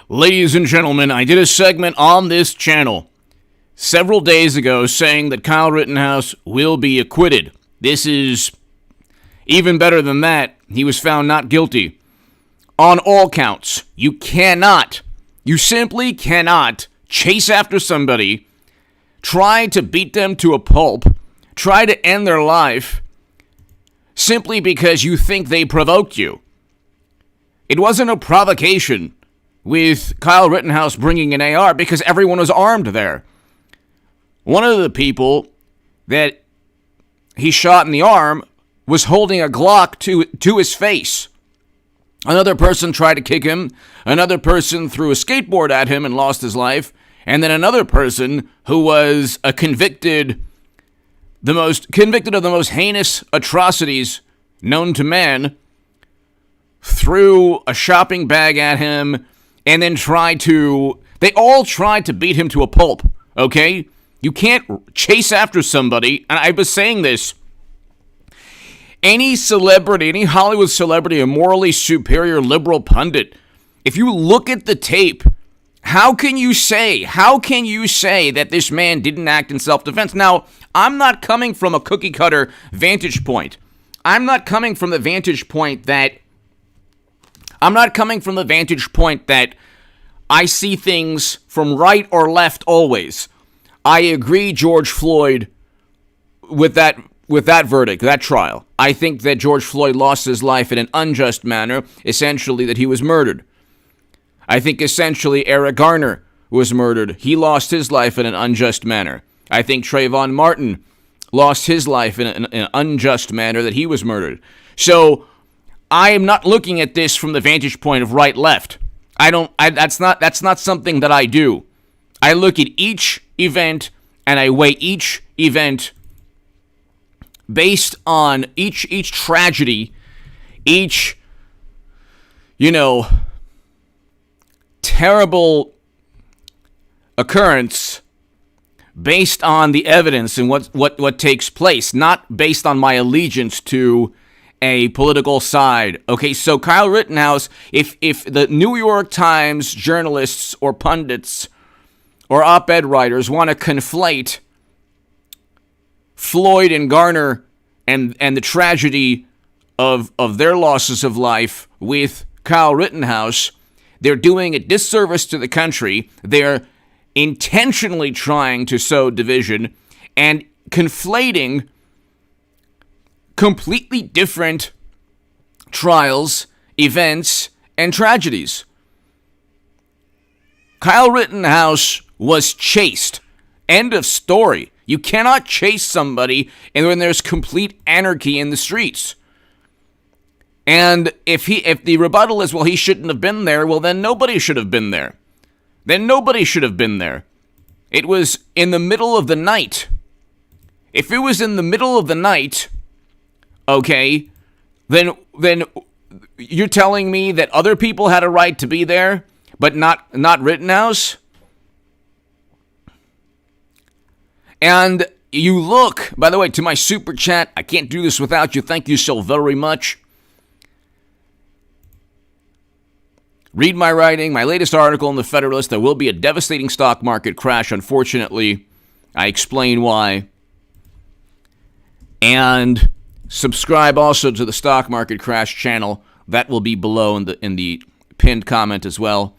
Ladies and gentlemen, I did a segment on this channel several days ago saying that Kyle Rittenhouse will be acquitted. This is even better than that. He was found not guilty on all counts. You simply cannot chase after somebody, try to beat them to a pulp, try to end their life simply because you think they provoked you. It wasn't a provocation with Kyle Rittenhouse bringing an AR because everyone was armed there. One of the people that he shot in the arm was holding a Glock to his face. Another person tried to kick him. Another person threw a skateboard at him and lost his life. And then another person who was convicted of the most heinous atrocities known to man threw a shopping bag at him and then they all tried to beat him to a pulp, okay? You can't chase after somebody, and I was saying this, any celebrity, any Hollywood celebrity, a morally superior liberal pundit, if you look at the tape, how can you say that this man didn't act in self-defense? Now, I'm not coming from a cookie-cutter vantage point. I'm not coming from the vantage point that I see things from right or left always. I agree, George Floyd, with that verdict, that trial. I think that George Floyd lost his life in an unjust manner, essentially that he was murdered. I think essentially Eric Garner was murdered. He lost his life in an unjust manner. I think Trayvon Martin lost his life in an unjust manner that he was murdered. So I am not looking at this from the vantage point of right-left. That's not something that I do. I look at each event and I weigh each event based on each tragedy, each, terrible occurrence based on the evidence and what takes place, not based on my allegiance to a political side. Okay, so Kyle Rittenhouse, if the New York Times journalists or pundits or op-ed writers want to conflate Floyd and Garner and the tragedy of their losses of life with Kyle Rittenhouse, they're doing a disservice to the country. They're intentionally trying to sow division and conflating completely different trials, events, and tragedies. Kyle Rittenhouse was chased. End of story. You cannot chase somebody and when there's complete anarchy in the streets. And if the rebuttal is, well, he shouldn't have been there, well, then nobody should have been there. It was in the middle of the night. If it was in the middle of the night, okay, then you're telling me that other people had a right to be there, but not Rittenhouse? And you look, by the way, to my super chat. I can't do this without you. Thank you so very much. Read my writing, my latest article in the Federalist. There will be a devastating stock market crash, unfortunately. I explain why. And subscribe also to the Stock Market Crash channel. That will be below in the pinned comment as well.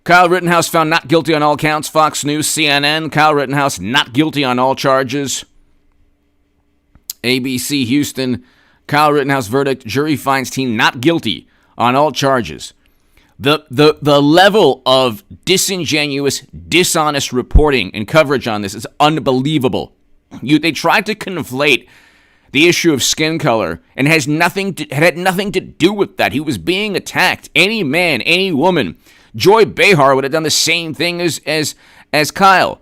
Kyle Rittenhouse found not guilty on all counts. Fox News, CNN. Kyle Rittenhouse not guilty on all charges. ABC Houston. Kyle Rittenhouse verdict. Jury finds team not guilty on all charges. The level of disingenuous, dishonest reporting and coverage on this is unbelievable. They tried to conflate the issue of skin color and had nothing to do with that. He was being attacked. Any man, any woman. Joy Behar would have done the same thing as Kyle.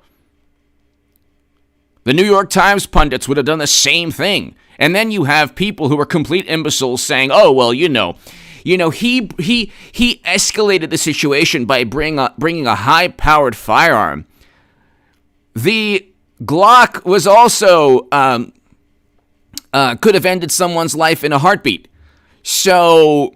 The New York Times pundits would have done the same thing. And then you have people who are complete imbeciles saying, "Oh, well, he escalated the situation by bringing a high-powered firearm." The Glock was also could have ended someone's life in a heartbeat. So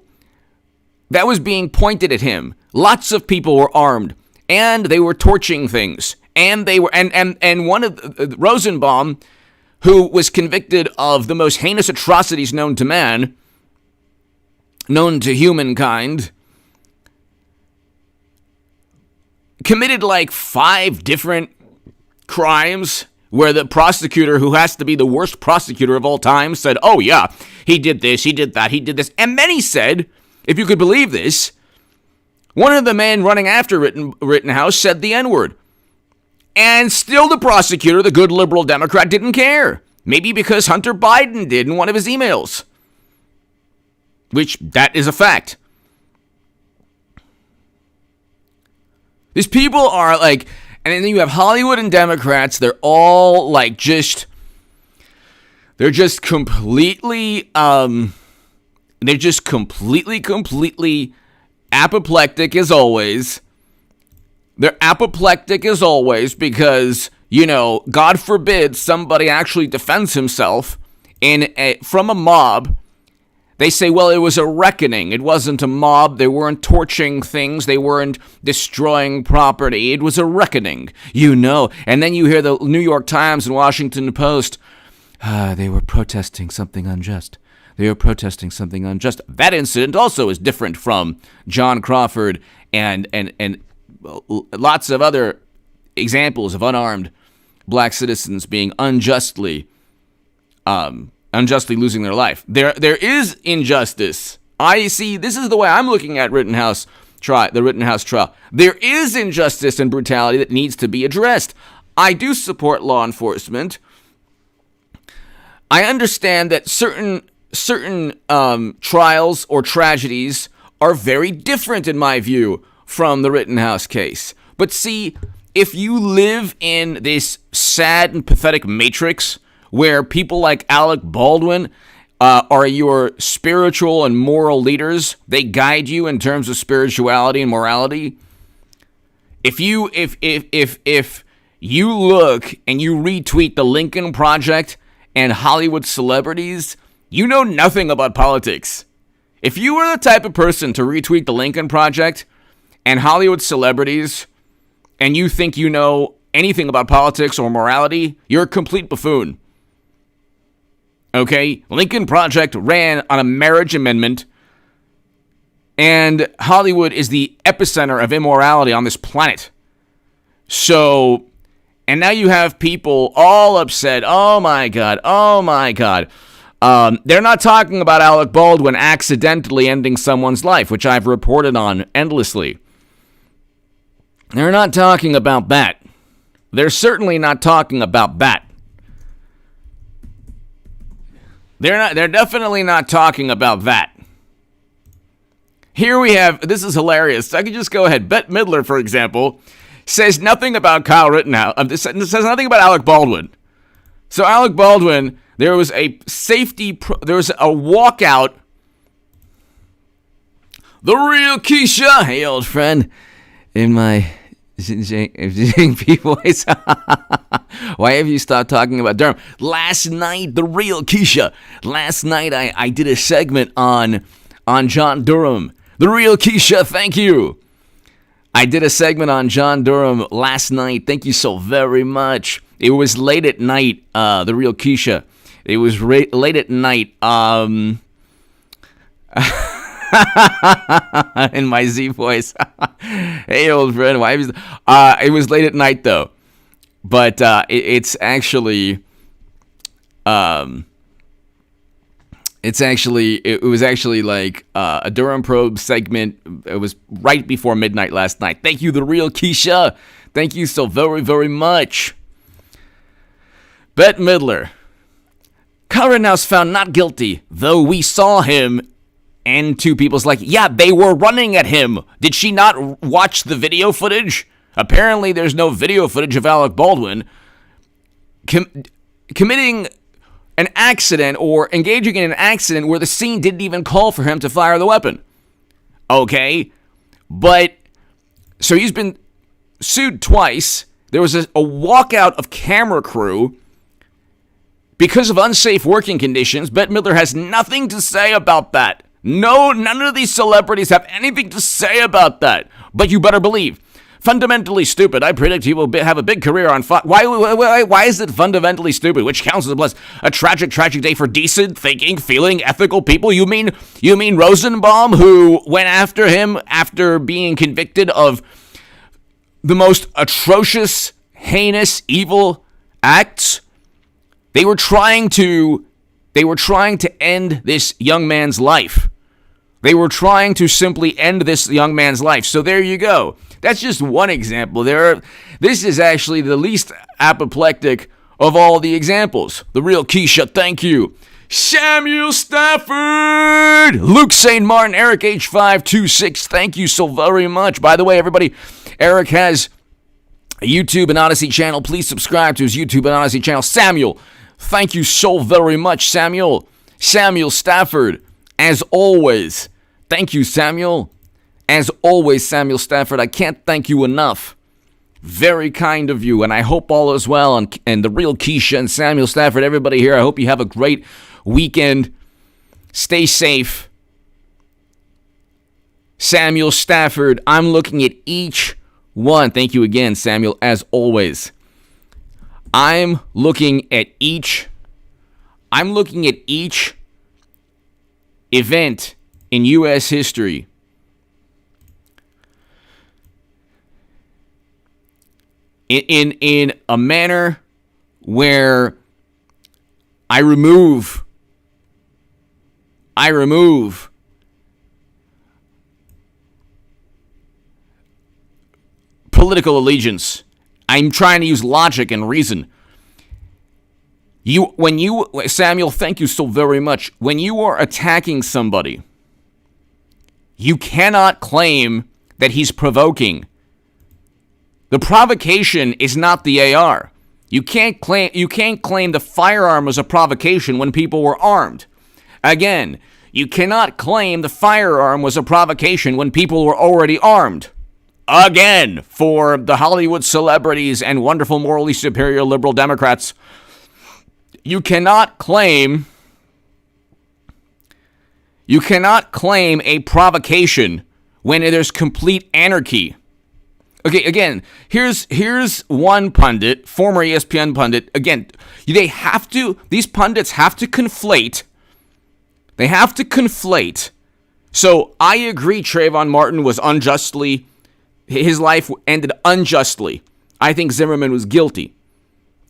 that was being pointed at him. Lots of people were armed, and they were torching things. And they were, and one of Rosenbaum, who was convicted of the most heinous atrocities known to man, known to humankind, committed like 5 different crimes where the prosecutor, who has to be the worst prosecutor of all time, said, oh yeah, he did this, he did that, he did this. And then he said, if you could believe this, one of the men running after Rittenhouse said the N-word. And still the prosecutor, the good liberal Democrat, didn't care. Maybe because Hunter Biden did in one of his emails. Which, that is a fact. These people are like, and then you have Hollywood and Democrats, they're all like they're just completely apoplectic as always. They're apoplectic as always because, you know, God forbid somebody actually defends himself from a mob. They say, well, it was a reckoning. It wasn't a mob. They weren't torching things. They weren't destroying property. It was a reckoning, you know. And then you hear the New York Times and Washington Post, they were protesting something unjust. They were protesting something unjust. That incident also is different from John Crawford and lots of other examples of unarmed black citizens being unjustly losing their life. There is injustice. I see. This is the way I'm looking at the Rittenhouse trial. There is injustice and brutality that needs to be addressed. I do support law enforcement. I understand that certain trials or tragedies are very different, in my view, from the Rittenhouse case. But see, if you live in this sad and pathetic matrix where people like Alec Baldwin are your spiritual and moral leaders, they guide you in terms of spirituality and morality. If you look and you retweet the Lincoln Project and Hollywood celebrities, you know nothing about politics. If you were the type of person to retweet the Lincoln Project and Hollywood celebrities, and you think you know anything about politics or morality, you're a complete buffoon. Okay? Lincoln Project ran on a marriage amendment, and Hollywood is the epicenter of immorality on this planet. So, and now you have people all upset. Oh my God. They're not talking about Alec Baldwin accidentally ending someone's life, which I've reported on endlessly. They're not talking about that. They're certainly not talking about that. They're definitely not talking about that. Here we have, this is hilarious. I could just go ahead. Bette Midler, for example, says nothing about Kyle Rittenhouse. Says nothing about Alec Baldwin. So Alec Baldwin, there was a walkout. The real Keisha, hey old friend, in my P voice. Why have you stopped talking about Durham? Last night, the real Keisha. Last night, I did a segment on John Durham. The real Keisha, thank you. I did a segment on John Durham last night. Thank you so very much. It was late at night, the real Keisha. It was late at night. In my Z voice. Hey, old friend. Why? It was late at night though, but it was actually like a Durham Probe segment. It was right before midnight last night. Thank you, the real Keisha. Thank you so very, very much. Bette Midler. Kyle Rittenhouse found not guilty, though we saw him. And two people's like, yeah, they were running at him. Did she not watch the video footage? Apparently, there's no video footage of Alec Baldwin committing an accident or engaging in an accident where the scene didn't even call for him to fire the weapon. Okay? But, so he's been sued twice. There was a walkout of camera crew because of unsafe working conditions. Bette Midler has nothing to say about that. No, none of these celebrities have anything to say about that. But you better believe, fundamentally stupid. I predict he will have a big career on Fox. Why is it fundamentally stupid? Which counts as a tragic day for decent, thinking, feeling, ethical people? You mean Rosenbaum, who went after him after being convicted of the most atrocious, heinous, evil acts? They were trying to end this young man's life. They were trying to simply end this young man's life. So there you go. That's just one example. This is actually the least apoplectic of all the examples. The real Keisha, thank you. Samuel Stafford! Luke St. Martin, Eric H526, thank you so very much. By the way, everybody, Eric has a YouTube and Odyssey channel. Please subscribe to his YouTube and Odyssey channel. Samuel, thank you so very much, Samuel. Samuel Stafford, as always. Thank you, Samuel. As always, Samuel Stafford, I can't thank you enough. Very kind of you, and I hope all is well. And the real Keisha and Samuel Stafford, everybody here, I hope you have a great weekend. Stay safe. Samuel Stafford, I'm looking at each one. Thank you again, Samuel, as always. I'm looking at each event in U.S. history in a manner where I remove political allegiance. I'm trying to use logic and reason. Samuel, thank you so very much. When you are attacking somebody, you cannot claim that he's provoking. The provocation is not the AR. You can't claim the firearm was a provocation when people were armed. Again, you cannot claim the firearm was a provocation when people were already armed. Again, for the Hollywood celebrities and wonderful morally superior liberal Democrats, you cannot claim a provocation when there's complete anarchy. Okay, again, here's one pundit, former ESPN pundit. Again, these pundits have to conflate. They have to conflate. So I agree Trayvon Martin was his life ended unjustly. I think Zimmerman was guilty.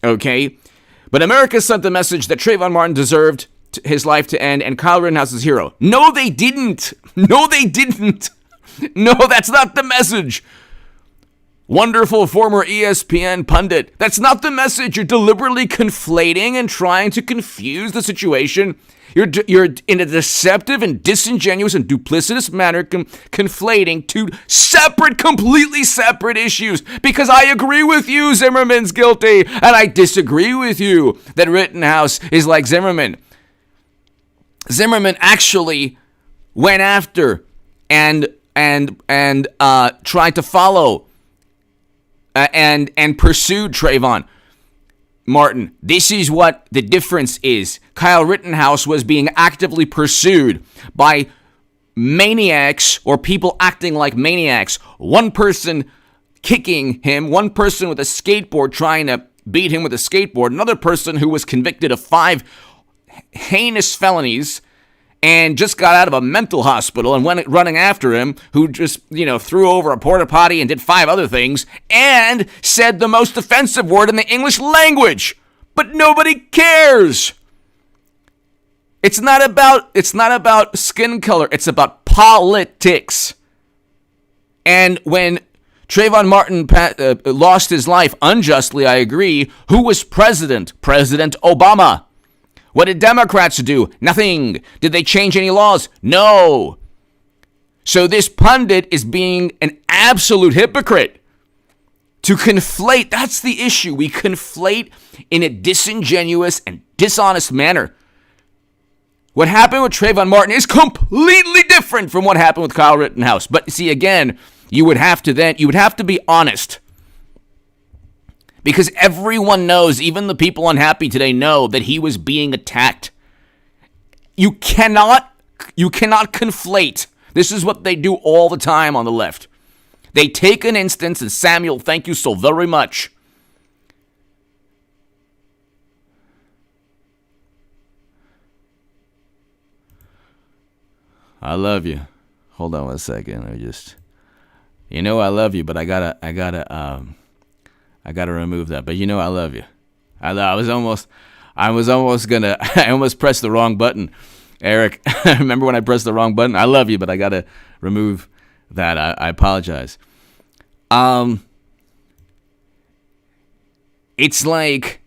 Okay? But America sent the message that Trayvon Martin deserved his life to end and Kyle Rittenhouse is hero. No, they didn't. No, they didn't. No, that's not the message. Wonderful former ESPN pundit. That's not the message. You're deliberately conflating and trying to confuse the situation. You're in a deceptive and disingenuous and duplicitous manner conflating two completely separate issues. Because I agree with you, Zimmerman's guilty, and I disagree with you that Rittenhouse is like Zimmerman. Zimmerman actually went after and tried to follow and pursued Trayvon Martin. This is what the difference is. Kyle Rittenhouse was being actively pursued by maniacs or people acting like maniacs. One person kicking him, one person with a skateboard trying to beat him with a skateboard, another person who was convicted of 5 heinous felonies and just got out of a mental hospital and went running after him, who just, threw over a porta potty and did 5 other things and said the most offensive word in the English language. But nobody cares. It's not about skin color. It's about politics. And when Trayvon Martin lost his life unjustly, I agree. Who was president? President Obama. What did Democrats do? Nothing. Did they change any laws? No. So this pundit is being an absolute hypocrite. To conflate, that's the issue. We conflate in a disingenuous and dishonest manner. What happened with Trayvon Martin is completely different from what happened with Kyle Rittenhouse. But see, again, you would have to be honest. Because everyone knows, even the people unhappy today know that he was being attacked. You cannot You cannot conflate. This is what they do all the time on the left. They take an instance, and Samuel, thank you so very much. I love you. Hold on one second. I just, I love you, but I gotta remove that. But I love you. I almost pressed the wrong button, Eric. Remember when I pressed the wrong button? I love you, but I gotta remove that. I apologize. It's like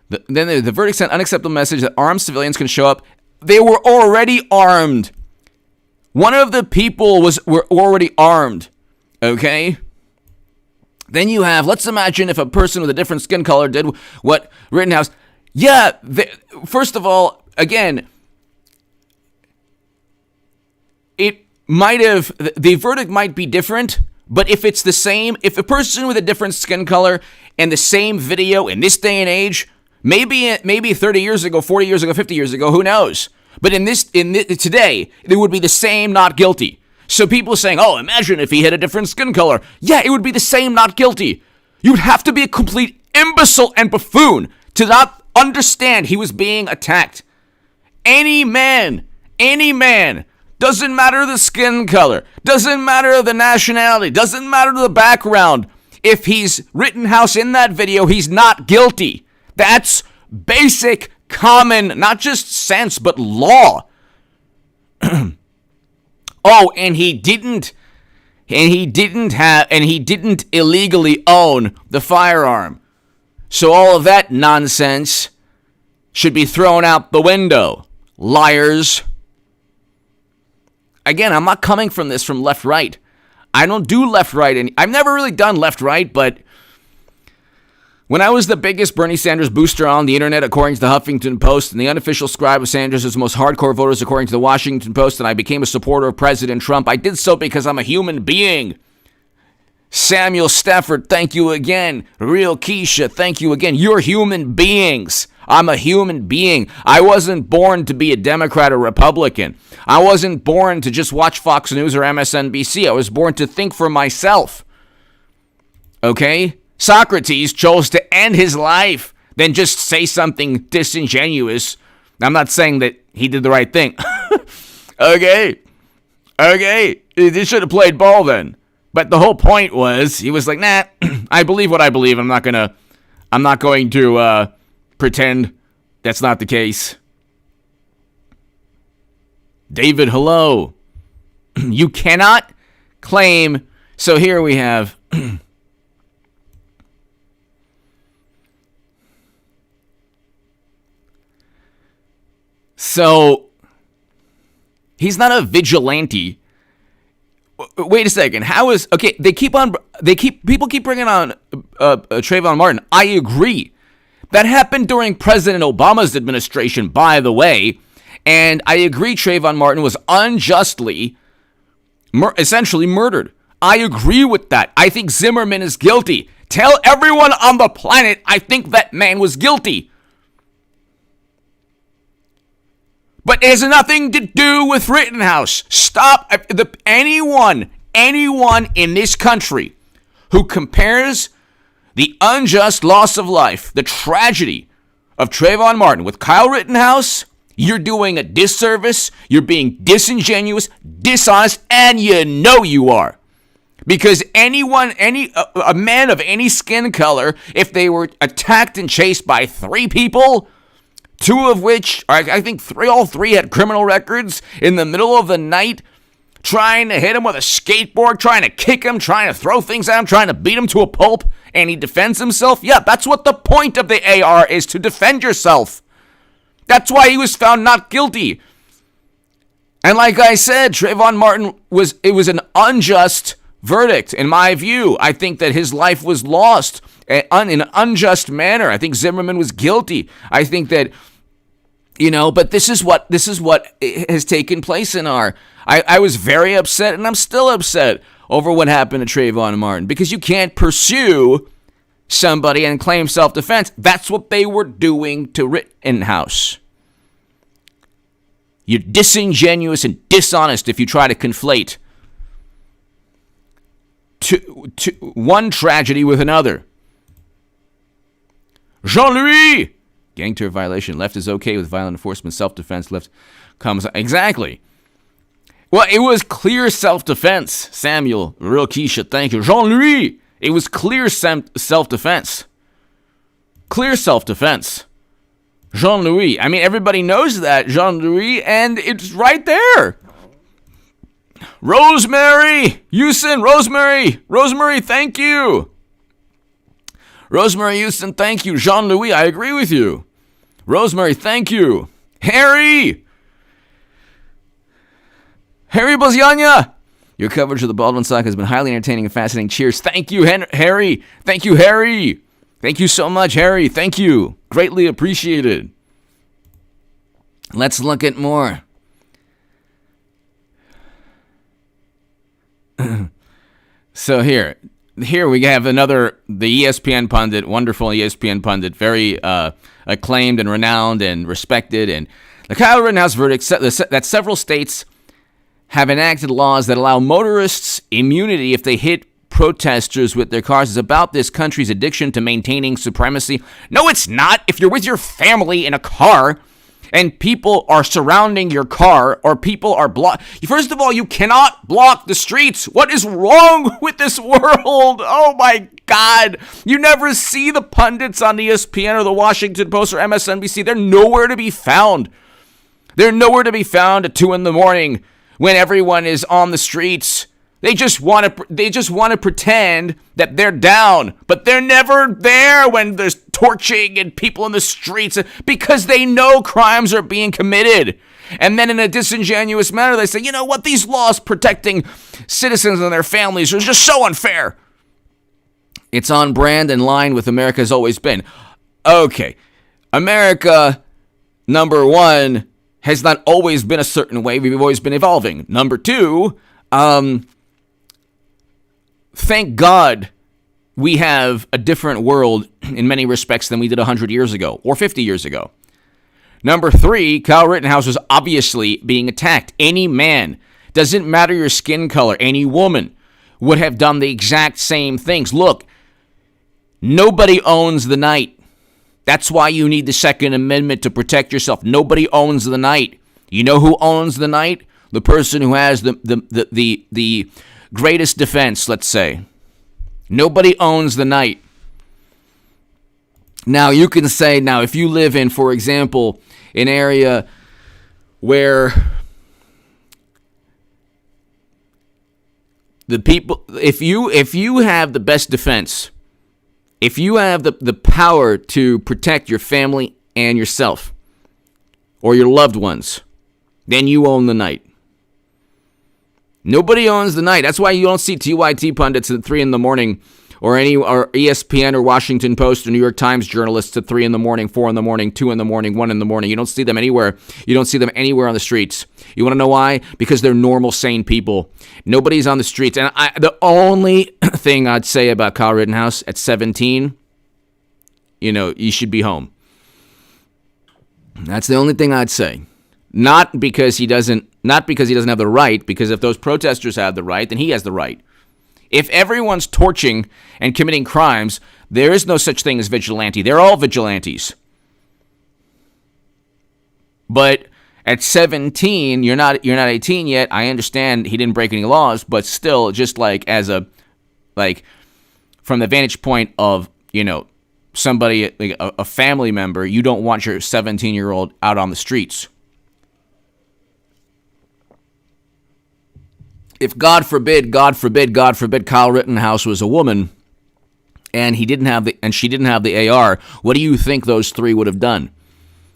the verdict sent unacceptable message that armed civilians can show up. They were already armed. One of the people were already armed. Okay? Then you have, let's imagine if a person with a different skin color did what Rittenhouse. Yeah, first of all, again, it might have, the verdict might be different, but if it's the same, if a person with a different skin color and the same video in this day and age, maybe 30 years ago, 40 years ago, 50 years ago, who knows? But today, it would be the same not guilty. So people saying, oh, imagine if he had a different skin color. Yeah, it would be the same not guilty. You would have to be a complete imbecile and buffoon to not understand he was being attacked. Any man, doesn't matter the skin color, doesn't matter the nationality, doesn't matter the background. If he's Rittenhouse in that video, he's not guilty. That's basic, common, not just sense, but law. Oh, and he didn't illegally own the firearm. So all of that nonsense should be thrown out the window. Liars. Again, I'm not coming from this from left-right. I don't do left-right, and I've never really done left-right, but when I was the biggest Bernie Sanders booster on the internet, according to the Huffington Post, and the unofficial scribe of Sanders' most hardcore voters, according to the Washington Post, and I became a supporter of President Trump, I did so because I'm a human being. Samuel Stafford, thank you again. Real Keisha, thank you again. You're human beings. I'm a human being. I wasn't born to be a Democrat or Republican. I wasn't born to just watch Fox News or MSNBC. I was born to think for myself. Okay? Socrates chose to end his life than just say something disingenuous. I'm not saying that he did the right thing. Okay. He should have played ball then. But the whole point was, he was like, nah, I believe what I believe. I'm not going to pretend that's not the case. David, hello. You cannot claim. So here we have. So he's not a vigilante. Wait a second. How is okay? People keep bringing on Trayvon Martin. I agree. That happened during President Obama's administration, by the way, and I agree Trayvon Martin was unjustly, essentially murdered. I agree with that. I think Zimmerman is guilty. Tell everyone on the planet I think that man was guilty. But it has nothing to do with Rittenhouse. Stop. Anyone in this country who compares the unjust loss of life, the tragedy of Trayvon Martin with Kyle Rittenhouse, you're doing a disservice, you're being disingenuous, dishonest, and you know you are. Because a man of any skin color, if they were attacked and chased by three people, two of which, I think all three had criminal records, in the middle of the night, trying to hit him with a skateboard, trying to kick him, trying to throw things at him, trying to beat him to a pulp, and he defends himself? Yeah, that's what the point of the AR is, to defend yourself. That's why he was found not guilty. And like I said, Trayvon Martin was an unjust verdict, in my view. I think that his life was lost in an unjust manner. I think Zimmerman was guilty. I think that, but this is what has taken place in our. I was very upset, and I'm still upset over what happened to Trayvon Martin, because you can't pursue somebody and claim self-defense. That's what they were doing to Rittenhouse. You're disingenuous and dishonest if you try to conflate one tragedy with another. Jean-Louis! Gang terror violation. Left is okay with violent enforcement. Self-defense. Left comes... Exactly. Well, it was clear self-defense. Samuel, real Keisha, thank you. Jean-Louis! It was clear self-defense. Clear self-defense. Jean-Louis. I mean, everybody knows that, Jean-Louis, and it's right there. Rosemary! Houston, Rosemary, thank you. Rosemary Houston, thank you. Jean-Louis, I agree with you. Rosemary, thank you. Harry Boziania, your coverage of the Baldwin saga has been highly entertaining and fascinating. Cheers. Thank you, Harry. Thank you, Harry. Thank you so much, Harry. Thank you. Greatly appreciated. Let's look at more. So here we have the ESPN pundit, wonderful ESPN pundit, very acclaimed and renowned and respected. And the Kyle Rittenhouse verdict said that several states have enacted laws that allow motorists immunity if they hit protesters with their cars. Is about this country's addiction to maintaining supremacy. No, it's not. If you're with your family in a car and people are surrounding your car or people are first of all, you cannot block the streets. What is wrong with this world? Oh my God. You never see the pundits on ESPN or the Washington Post or MSNBC. They're nowhere to be found. They're nowhere to be found at 2 a.m. when everyone is on the streets. They just want to pretend that they're down, but they're never there when there's torching and people in the streets because they know crimes are being committed. And then in a disingenuous manner, they say, you know what, these laws protecting citizens and their families are just so unfair. It's on brand and line with America has always been. Okay, America, number one, has not always been a certain way. We've always been evolving. Number two, thank God we have a different world in many respects than we did 100 years ago or 50 years ago. Number three, Kyle Rittenhouse was obviously being attacked. Any man, doesn't matter your skin color, any woman would have done the exact same things. Look, nobody owns the night. That's why you need the Second Amendment to protect yourself. Nobody owns the night. You know who owns the night? The person who has the greatest defense, let's say. Nobody owns the night. Now, you can say, if you live in, for example, an area where the people, if you have the best defense, if you have the power to protect your family and yourself or your loved ones, then you own the night. Nobody owns the night. That's why you don't see TYT pundits at 3 a.m. or ESPN or Washington Post or New York Times journalists at 3 a.m, 4 a.m, 2 a.m, 1 a.m. You don't see them anywhere. You don't see them anywhere on the streets. You want to know why? Because they're normal, sane people. Nobody's on the streets. And the only thing I'd say about Kyle Rittenhouse at 17, you should be home. That's the only thing I'd say. Not because he doesn't have the right, because if those protesters have the right, then he has the right. If everyone's torching and committing crimes, there is no such thing as vigilante. They're all vigilantes. But at 17, you're not 18 yet. I understand he didn't break any laws, but still, just like from the vantage point of, somebody, like a family member, you don't want your 17-year-old out on the streets. If God forbid, Kyle Rittenhouse was a woman, and she didn't have the AR, what do you think those three would have done?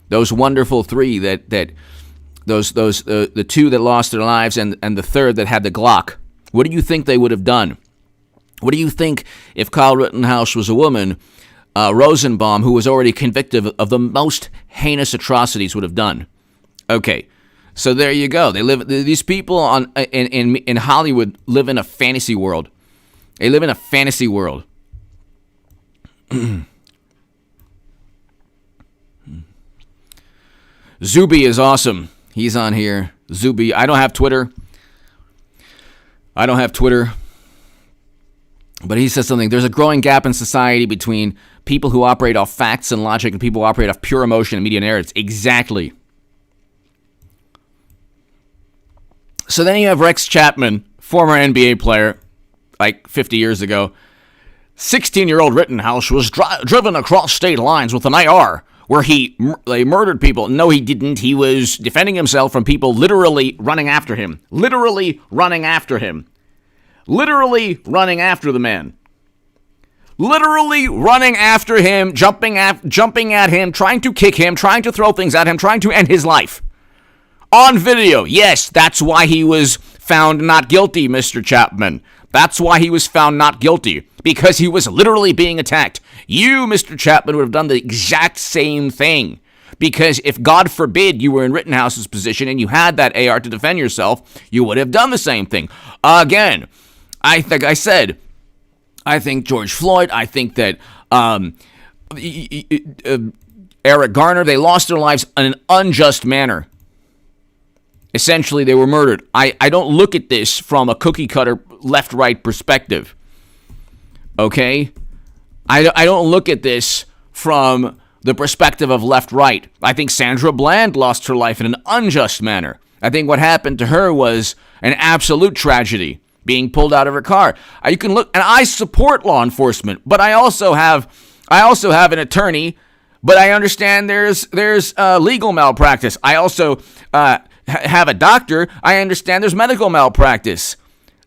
Those wonderful three the two that lost their lives and the third that had the Glock. What do you think they would have done? What do you think if Kyle Rittenhouse was a woman, Rosenbaum, who was already convicted of the most heinous atrocities, would have done? Okay. So there you go. These people in Hollywood live in a fantasy world. They live in a fantasy world. Zuby is awesome. He's on here. Zuby. I don't have Twitter. But he says something. There's a growing gap in society between people who operate off facts and logic and people who operate off pure emotion and media narratives. Exactly. So then you have Rex Chapman, former NBA player, like 50 years ago. 16-year-old Rittenhouse was driven across state lines with an AR where he murdered people. No, he didn't. He was defending himself from people literally running after him. Literally running after the man. Literally running after him, jumping at him, trying to kick him, trying to throw things at him, trying to end his life. On video. Yes, that's why he was found not guilty, Mr. Chapman. That's why he was found not guilty. Because he was literally being attacked. You, Mr. Chapman, would have done the exact same thing. Because if, God forbid, you were in Rittenhouse's position and you had that AR to defend yourself, you would have done the same thing. Again, I think George Floyd, I think that Eric Garner, they lost their lives in an unjust manner. Essentially, they were murdered. I don't look at this from a cookie-cutter left-right perspective. Okay? I don't look at this from the perspective of left-right. I think Sandra Bland lost her life in an unjust manner. I think what happened to her was an absolute tragedy, being pulled out of her car. You can look, and I support law enforcement, but I also have an attorney, but I understand there's legal malpractice. I also have a doctor. I understand there's medical malpractice.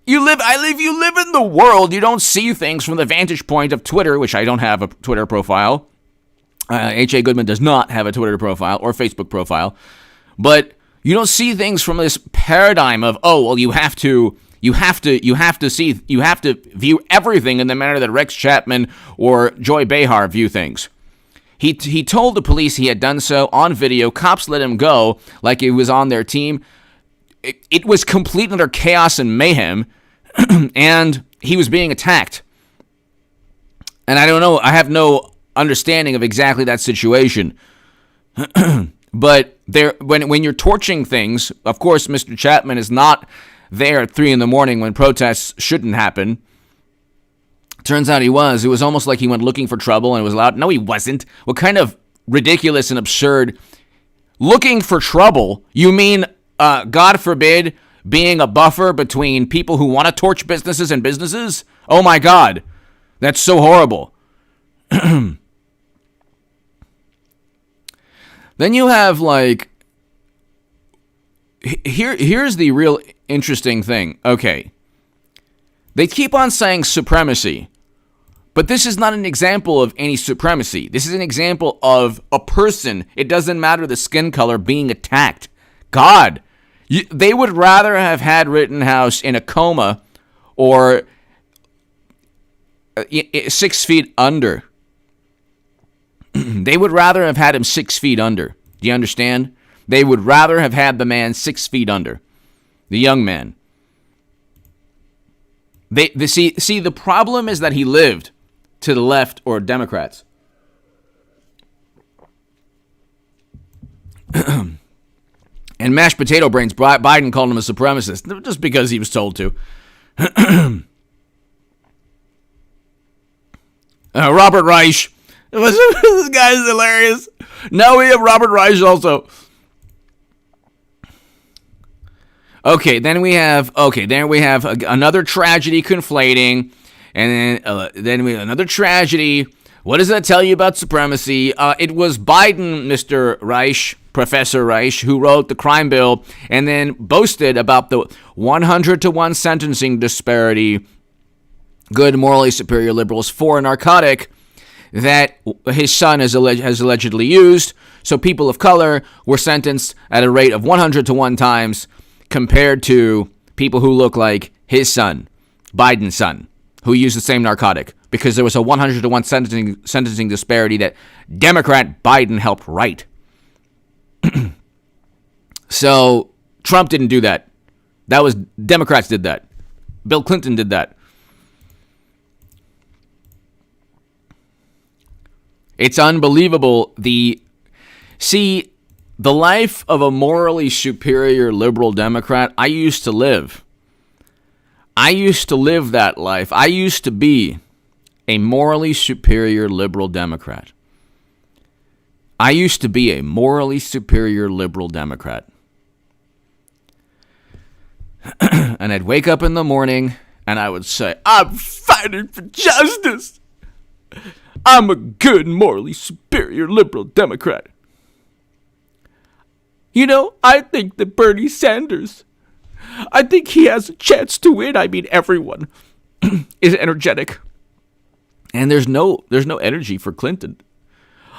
You live in the world. You don't see things from the vantage point of Twitter, which I don't have a Twitter profile. H.A. Goodman does not have a Twitter profile or Facebook profile. But you don't see things from this paradigm of, oh, well, you have to view everything in the manner that Rex Chapman or Joy Behar view things. He told the police he had done so on video. Cops let him go like he was on their team. It was complete utter chaos and mayhem, and he was being attacked. And I don't know, I have no understanding of exactly that situation. But when you're torching things, of course, Mr. Chapman is not there at 3 a.m. when protests shouldn't happen. Turns out he was. It was almost like he went looking for trouble and was loud. No, he wasn't. What kind of ridiculous and absurd looking for trouble? You mean, God forbid, being a buffer between people who want to torch businesses and businesses? Oh my God. That's so horrible. Then you have here's the real interesting thing. Okay. They keep on saying supremacy, but this is not an example of any supremacy. This is an example of a person, it doesn't matter the skin color, being attacked. God, they would rather have had Rittenhouse in a coma or 6 feet under. They would rather have had him 6 feet under. Do you understand? They would rather have had the man 6 feet under. The young man. See, the problem is that he lived to the left or Democrats. And mashed potato brains, Biden called him a supremacist just because he was told to. Robert Reich. This guy is hilarious. Now we have Robert Reich also. Okay, then we have another tragedy conflating, and then we have another tragedy. What does that tell you about supremacy? It was Biden, Mr. Reich, Professor Reich, who wrote the crime bill and then boasted about the 100-to-1 sentencing disparity, good, morally superior liberals for a narcotic that his son has allegedly used. So people of color were sentenced at a rate of 100-to-1 times compared to people who look like his son, Biden's son, who used the same narcotic, because there was a 100-to-1 sentencing disparity that Democrat Biden helped write. So Trump didn't do that. Democrats did that. Bill Clinton did that. It's unbelievable. The life of a morally superior liberal Democrat, I used to live. I used to live that life. I used to be a morally superior liberal Democrat. I used to be a morally superior liberal Democrat. And I'd wake up in the morning and I would say, I'm fighting for justice. I'm a good, morally superior liberal Democrat. You know, I think that Bernie Sanders, I think he has a chance to win. I mean, everyone is energetic. And there's no energy for Clinton.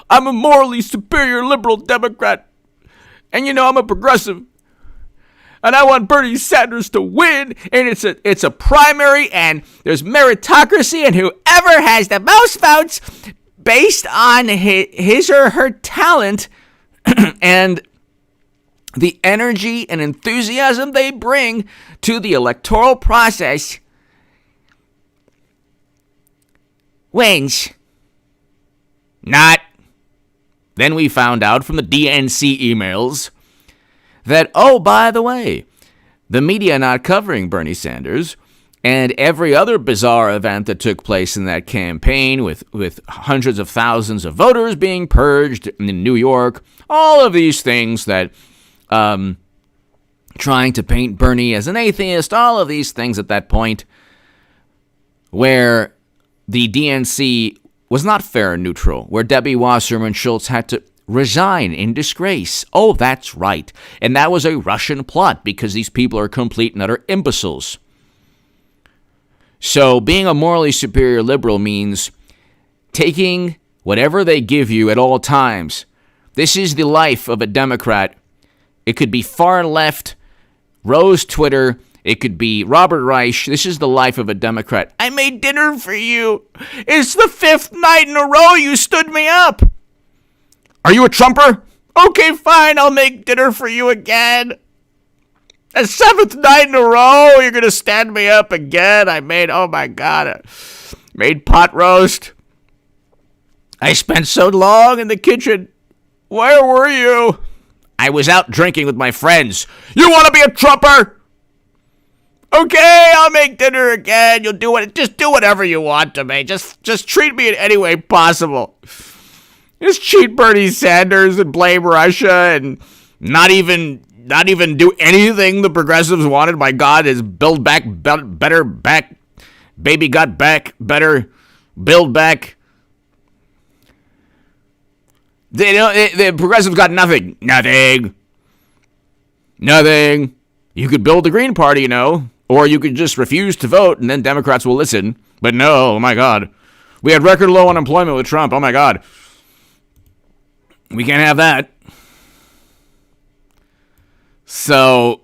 I'm a morally superior liberal Democrat. And you know, I'm a progressive. And I want Bernie Sanders to win. And it's a primary, and there's meritocracy, and whoever has the most votes based on his or her talent and the energy and enthusiasm they bring to the electoral process wins. Not. Then we found out from the DNC emails that, oh, by the way, the media not covering Bernie Sanders and every other bizarre event that took place in that campaign with hundreds of thousands of voters being purged in New York, all of these things that trying to paint Bernie as an atheist, all of these things at that point where the DNC was not fair and neutral, where Debbie Wasserman Schultz had to resign in disgrace. Oh, that's right. And that was a Russian plot because these people are complete and utter imbeciles. So being a morally superior liberal means taking whatever they give you at all times. This is the life of a Democrat. It could be far left, Rose Twitter. It could be Robert Reich. This is the life of a Democrat. I made dinner for you. It's the 5th night in a row you stood me up. Are you a Trumper? Okay, fine. I'll make dinner for you again. The 7th night in a row, you're going to stand me up again. Oh my God, I made pot roast. I spent so long in the kitchen. Where were you? I was out drinking with my friends. You want to be a Trumper? Okay, I'll make dinner again. You'll do it. Just do whatever you want to me. Just treat me in any way possible. Just cheat Bernie Sanders and blame Russia and not even do anything the progressives wanted. My God, is build back better, back baby got back better, build back. The progressives got nothing. Nothing. You could build the Green Party, you know, or you could just refuse to vote, and then Democrats will listen. But no, oh my God. We had record low unemployment with Trump. Oh my God. We can't have that. So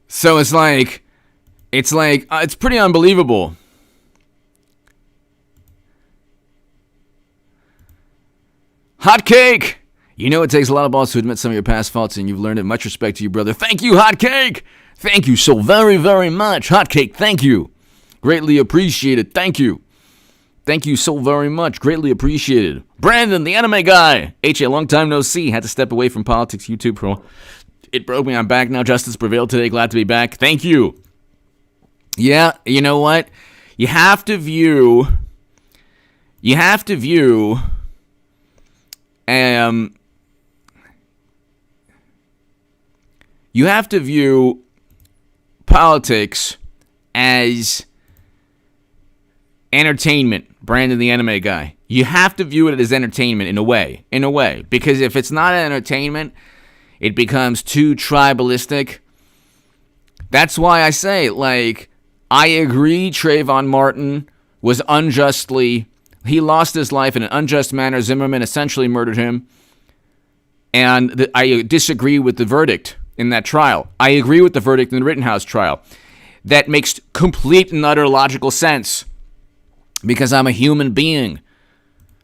it's pretty unbelievable. Hot Cake! You know it takes a lot of balls to admit some of your past faults, and you've learned it. Much respect to you, brother. Thank you, Hot Cake! Thank you so very, very much. Hot Cake, thank you. Greatly appreciated. Thank you. Thank you so very much. Greatly appreciated. Brandon, the anime guy. A long time no see. Had to step away from politics, YouTube pro. It broke me. I'm back now. Justice prevailed today. Glad to be back. Thank you. Yeah, you know what? You have to view politics as entertainment. Brandon, the anime guy. You have to view it as entertainment in a way. Because if it's not entertainment, it becomes too tribalistic. That's why I say, I agree Trayvon Martin was he lost his life in an unjust manner. Zimmerman essentially murdered him. And I disagree with the verdict in that trial. I agree with the verdict in the Rittenhouse trial. That makes complete and utter logical sense. Because I'm a human being.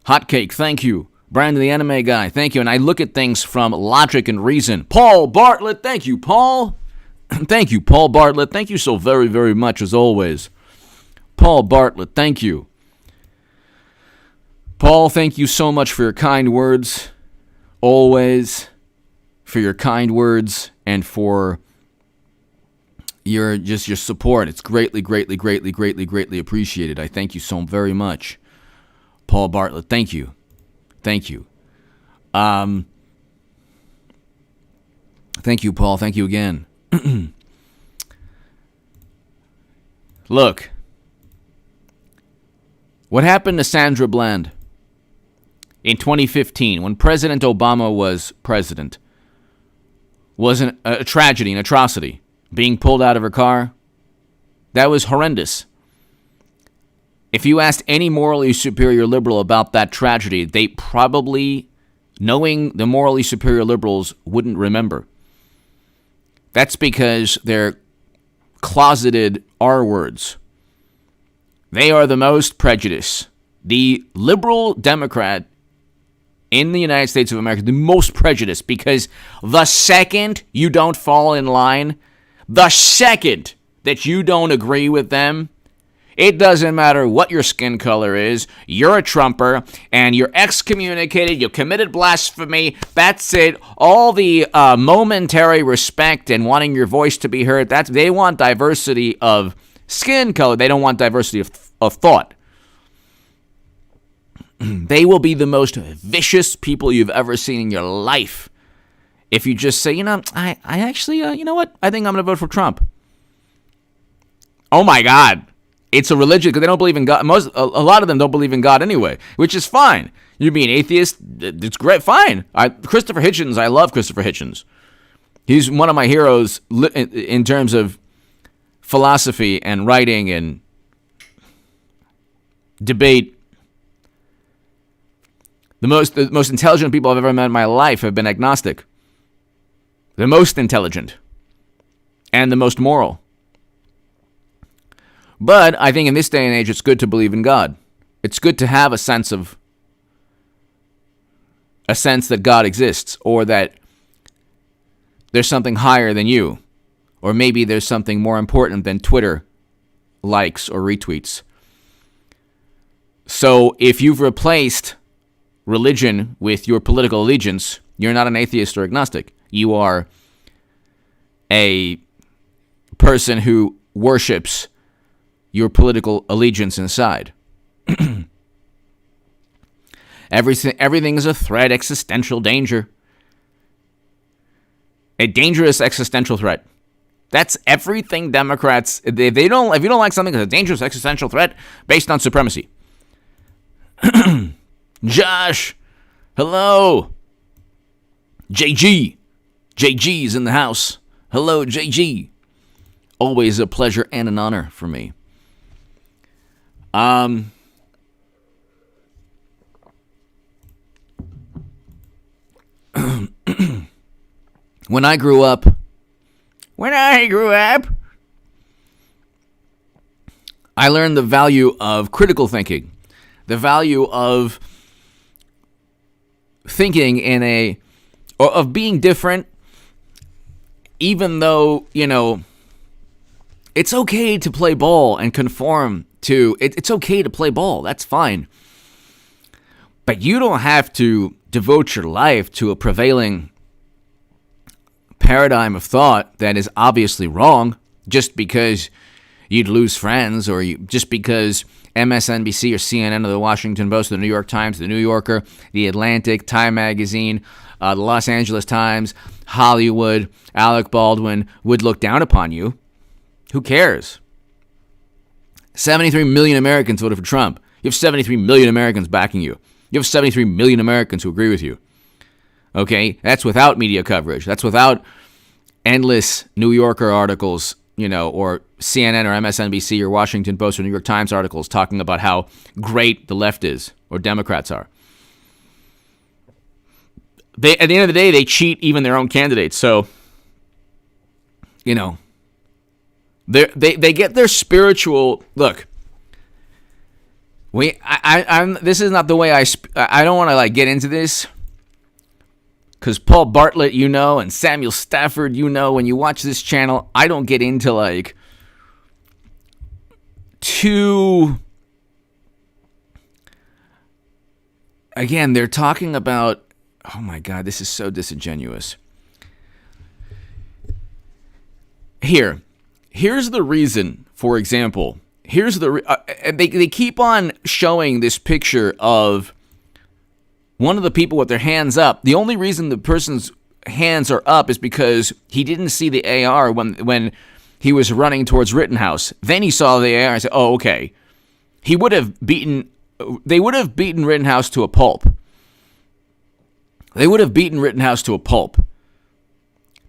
Hot Cake, thank you. Brandon, the anime guy, thank you. And I look at things from logic and reason. Paul Bartlett, thank you, Paul. Thank you, Paul Bartlett. Thank you so very, very much, as always. Paul Bartlett, thank you. Paul, thank you so much for your kind words. Always for your kind words and for your support. It's greatly appreciated. I thank you so very much. Paul Bartlett, thank you. Thank you, Paul. Thank you again. Look, what happened to Sandra Bland in 2015 when President Obama was president was a tragedy, an atrocity. Being pulled out of her car, that was horrendous. If you asked any morally superior liberal about that tragedy, they probably, knowing the morally superior liberals, wouldn't remember. That's because they're closeted R-words. They are the most prejudiced. The liberal Democrat in the United States of America, the most prejudiced, because the second you don't fall in line, the second that you don't agree with them, it doesn't matter what your skin color is, you're a Trumper, and you're excommunicated, you committed blasphemy, that's it. All the momentary respect and wanting your voice to be heard, they want diversity of skin color. They don't want diversity of thought. They will be the most vicious people you've ever seen in your life if you just say, I actually, you know what? I think I'm going to vote for Trump. Oh, my God. It's a religion because they don't believe in God. A lot of them don't believe in God anyway, which is fine. You be an atheist, it's great, fine. Christopher Hitchens, I love Christopher Hitchens. He's one of my heroes in terms of philosophy and writing and debate. The most intelligent people I've ever met in my life have been agnostic. The most intelligent and the most moral. But I think in this day and age, it's good to believe in God. It's good to have a sense that God exists, or that there's something higher than you, or maybe there's something more important than Twitter likes or retweets. So if you've replaced religion with your political allegiance, you're not an atheist or agnostic. You are a person who worships your political allegiance inside. Everything is a threat, existential danger. A dangerous existential threat. That's everything Democrats, if you don't like something, it's a dangerous existential threat based on supremacy. Josh, hello. JG's in the house. Hello, JG. Always a pleasure and an honor for me. When I grew up, I learned the value of critical thinking, the value of thinking of being different, even though, it's okay to play ball and conform to, it's okay to play ball, that's fine. But you don't have to devote your life to a prevailing paradigm of thought that is obviously wrong just because you'd lose friends, or just because MSNBC or CNN or the Washington Post, the New York Times, the New Yorker, the Atlantic, Time Magazine, the Los Angeles Times, Hollywood, Alec Baldwin would look down upon you. Who cares? 73 million Americans voted for Trump. You have 73 million Americans backing you. You have 73 million Americans who agree with you. Okay? That's without media coverage. That's without endless New Yorker articles, or CNN or MSNBC or Washington Post or New York Times articles talking about how great the left is or Democrats are. At the end of the day, they cheat even their own candidates. So, they get their spiritual look. This is not the way I don't want to get into this, because Paul Bartlett, and Samuel Stafford, when you watch this channel, I don't get into too again, they're talking about, oh my God, this is so disingenuous. Here's the reason, for example. They keep on showing this picture of one of the people with their hands up. The only reason the person's hands are up is because he didn't see the AR when he was running towards Rittenhouse. Then he saw the AR and said, oh, okay. They would have beaten Rittenhouse to a pulp. They would have beaten Rittenhouse to a pulp.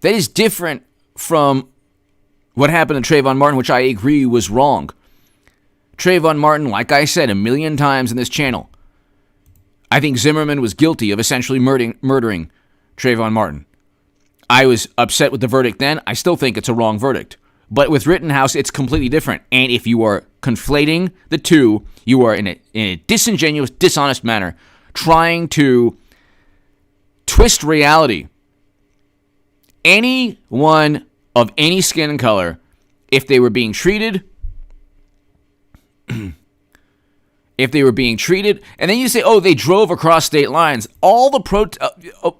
That is different from what happened to Trayvon Martin, which I agree was wrong. Trayvon Martin, like I said a million times in this channel, I think Zimmerman was guilty of essentially murdering Trayvon Martin. I was upset with the verdict then. I still think it's a wrong verdict. But with Rittenhouse, it's completely different. And if you are conflating the two, you are in a disingenuous, dishonest manner trying to twist reality. Anyone of any skin color, if they were being treated, and then you say, oh, they drove across state lines. All the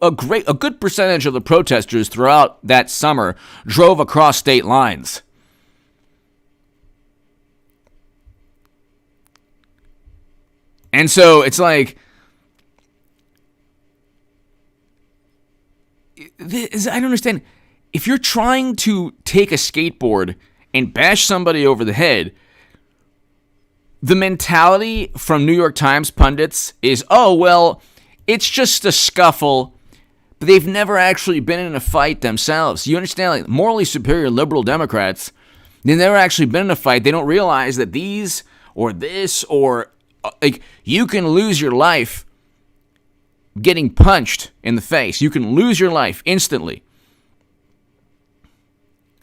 a good percentage of the protesters throughout that summer drove across state lines. And so it's like, I don't understand. If you're trying to take a skateboard and bash somebody over the head, the mentality from New York Times pundits is, oh, well, it's just a scuffle, but they've never actually been in a fight themselves. You understand, like, morally superior liberal Democrats, they've never actually been in a fight. They don't realize that these or this or, like, you can lose your life getting punched in the face. You can lose your life instantly.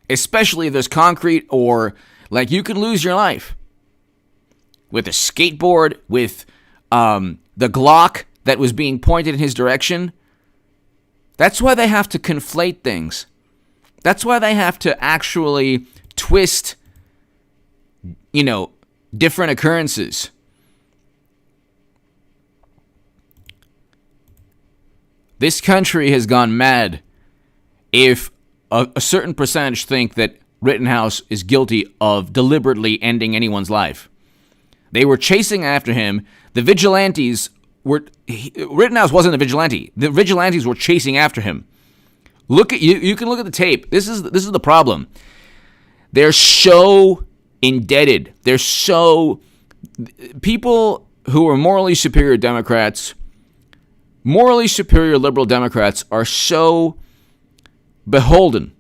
Especially if there's concrete or, like, you can lose your life. With a skateboard, with the Glock that was being pointed in his direction. That's why they have to conflate things. That's why they have to actually twist, different occurrences. This country has gone mad if a certain percentage think that Rittenhouse is guilty of deliberately ending anyone's life. They were chasing after him. The vigilantes Rittenhouse wasn't a vigilante. The vigilantes were chasing after him. Look at you can look at the tape. This is the problem. They're so indebted. They're so people who are morally superior Democrats, morally superior liberal Democrats are so beholden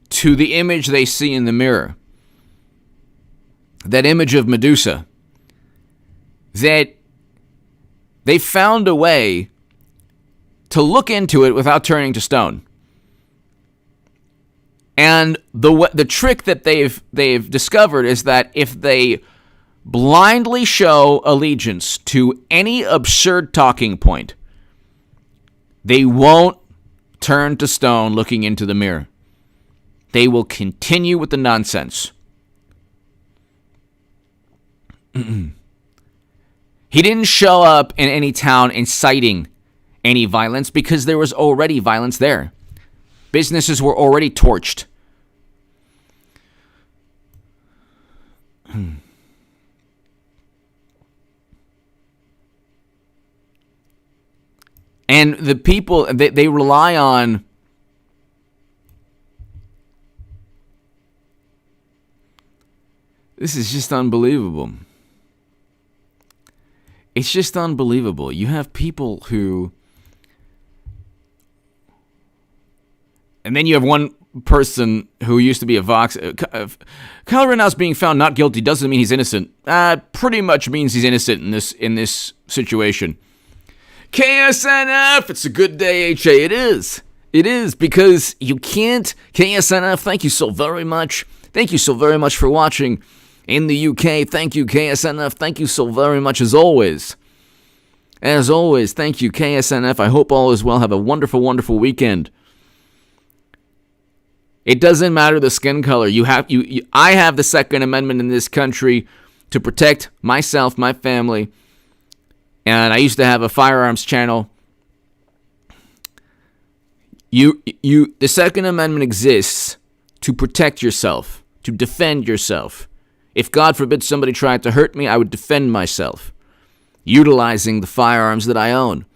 to the image they see in the mirror. That image of Medusa, that they found a way to look into it without turning to stone. And the trick that they've discovered is that if they blindly show allegiance to any absurd talking point, they won't turn to stone looking into the mirror. They will continue with the nonsense. He didn't show up in any town inciting any violence because there was already violence there. Businesses were already torched. And the people, they rely on this is just unbelievable. It's just unbelievable. You have people who... And then you have one person who used to be a Vox... Kyle Rittenhouse being found not guilty doesn't mean he's innocent. Pretty much means he's innocent in this situation. KSNF, it's a good day, HA. It is. It is, because you can't... KSNF, thank you so very much. Thank you so very much for watching. In the UK, thank you, KSNF. Thank you so very much, as always. As always, thank you, KSNF. I hope all is well. Have a wonderful, wonderful weekend. It doesn't matter the skin color. I have the Second Amendment in this country to protect myself, my family, And I used to have a firearms channel. The Second Amendment exists to protect yourself, to defend yourself. If, God forbid, somebody tried to hurt me, I would defend myself, utilizing the firearms that I own.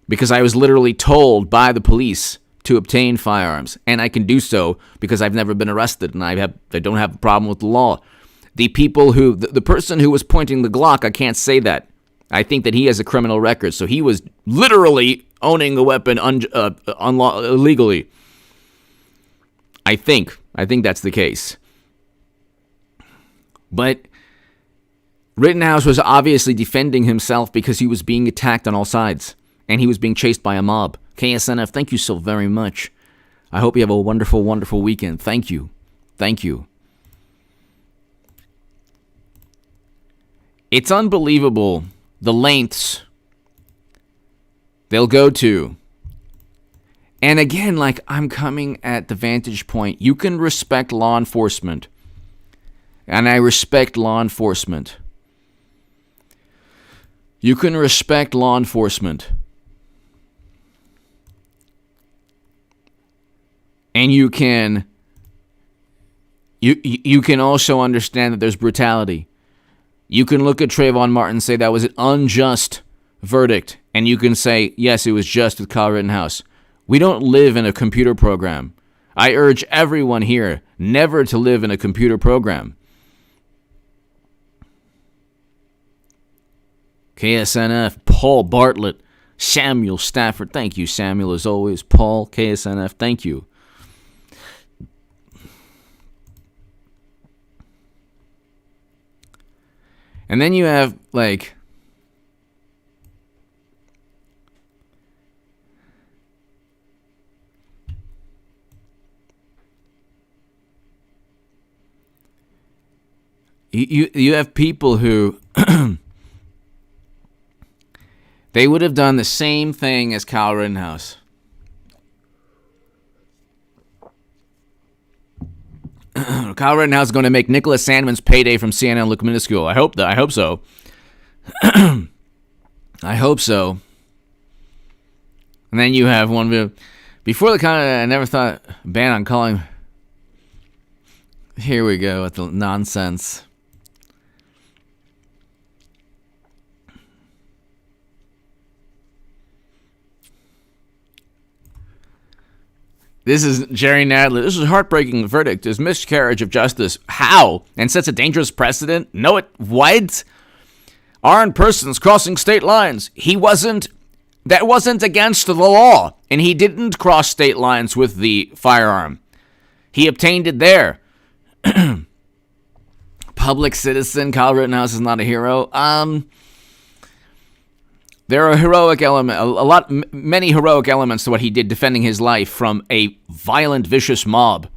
Because I was literally told by the police to obtain firearms, and I can do so because I've never been arrested, and I don't have a problem with the law. The person who was pointing the Glock, I can't say that. I think that he has a criminal record, so he was literally owning a weapon illegally. I think that's the case. But Rittenhouse was obviously defending himself because he was being attacked on all sides, and he was being chased by a mob. KSNF, thank you so very much. I hope you have a wonderful, wonderful weekend. Thank you. Thank you. It's unbelievable the lengths they'll go to. And again, like, I'm coming at the vantage point. You can respect law enforcement. And I respect law enforcement. You can respect law enforcement. And you can also understand that there's brutality. You can look at Trayvon Martin and say that was an unjust verdict. And you can say, yes, it was just with Kyle Rittenhouse. We don't live in a computer program. I urge everyone here never to live in a computer program. KSNF, Paul Bartlett, Samuel Stafford. Thank you, Samuel, as always. Paul, KSNF, thank you. And then you have, like, you have people who they would have done the same thing as Kyle Rittenhouse. Kyle Rittenhouse is going to make Nicholas Sandman's payday from CNN look minuscule. I hope so. I hope so. And then you have one video. Before the comment, I never thought ban on calling. Here we go with the nonsense. This is Jerry Nadler. This is a heartbreaking verdict. Is miscarriage of justice. How? And sets a dangerous precedent? No, it what? Armed persons crossing state lines. That wasn't against the law. And he didn't cross state lines with the firearm. He obtained it there. Public citizen. Kyle Rittenhouse is not a hero. There are many heroic elements to what he did defending his life from a violent, vicious mob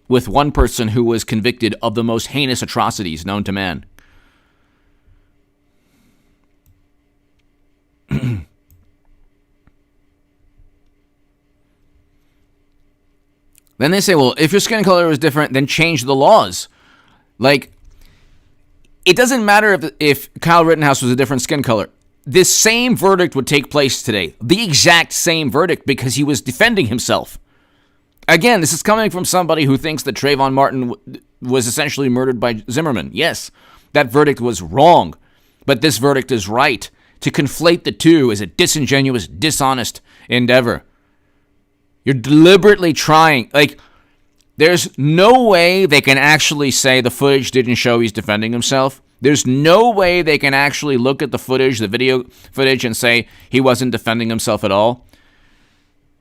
with one person who was convicted of the most heinous atrocities known to man. Then they say, well, if your skin color was different, then change the laws. Like, it doesn't matter if Kyle Rittenhouse was a different skin color. This same verdict would take place today. The exact same verdict because he was defending himself. Again, this is coming from somebody who thinks that Trayvon Martin was essentially murdered by Zimmerman. Yes, that verdict was wrong, but this verdict is right. To conflate the two is a disingenuous, dishonest endeavor. You're deliberately trying. Like, there's no way they can actually say the footage didn't show he's defending himself. There's no way they can actually look at the footage, the video footage, and say he wasn't defending himself at all.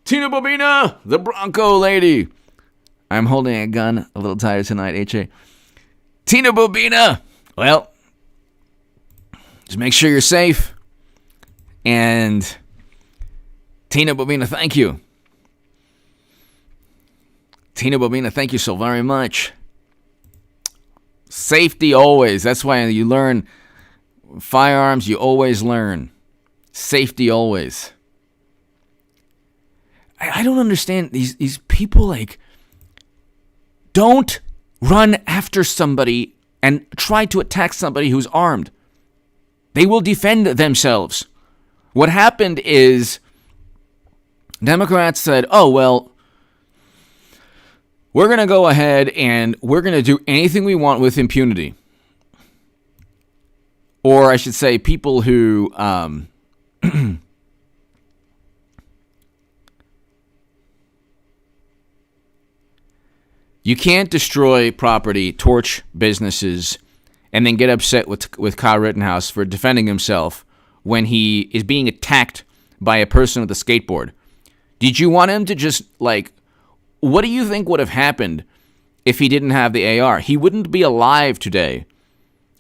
Tina Bobina, the Bronco lady. I'm holding a gun a little tired tonight, H.A. Tina Bobina. Well, just make sure you're safe. And Tina Bobina, thank you. Tina Bobina, thank you so very much. Safety always. That's why you learn firearms. You always learn. Safety always. I don't understand these people, like, don't run after somebody and try to attack somebody who's armed. They will defend themselves. What happened is Democrats said, oh, well, we're going to go ahead and we're going to do anything we want with impunity. Or I should say people who you can't destroy property, torch businesses, and then get upset with Kyle Rittenhouse for defending himself when he is being attacked by a person with a skateboard. Did you want him to just, what do you think would have happened if he didn't have the AR? He wouldn't be alive today.